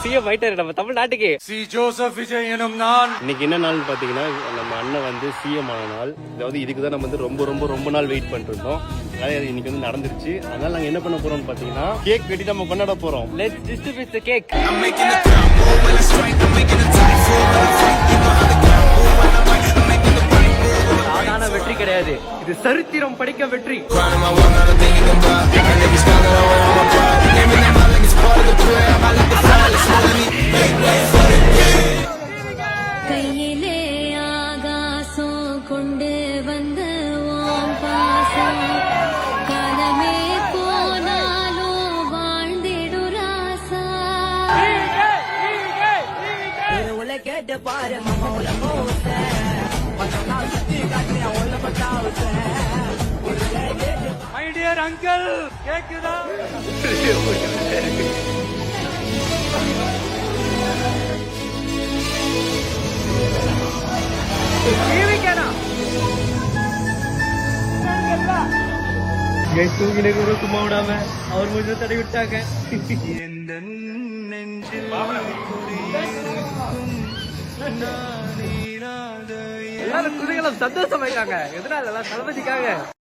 CM ஆயிட்டாரு நம்ம தமிழ்நாட்டுக்கு. சி ஜோசப் விஜய் எனும் நான். இன்னைக்கு என்ன நாள் பாத்தீங்கன்னா நம்ம அண்ணன் வந்து சிஎம் ஆன நாள். அதாவது இதுக்குதான் நம்ம வந்து ரொம்ப ரொம்ப ரொம்ப நாள் வெயிட் பண்ணிட்டு இருந்தோம். அதாவது இன்னைக்கு வந்து நடந்துருச்சு. அதனால நாங்க என்ன பண்ண போறோம்னு பாத்தீங்கன்னா கேக் வெட்டி நம்ம கொண்டாட போறோம். Let's distribute the cake. சாதாரண வெற்றி கிடையாது, இது சரித்திரம் படைக்க வெற்றி. கையிலே ஆகாசம் கொண்டு வந்த ஓம் பாசம் காலமே போனாலும் வாழ்ந்திடு ராசா. கேட்டு பாரு மை டியர் அங்கிள் கேக்குதா? தூங்கின கூட சும்மா விடாம அவர் கொஞ்சம் தடை விட்டாங்க. எல்லாரும் குதிகளும் சந்தோஷமாயிட்டாங்க. எதனால தளபதிக்காக.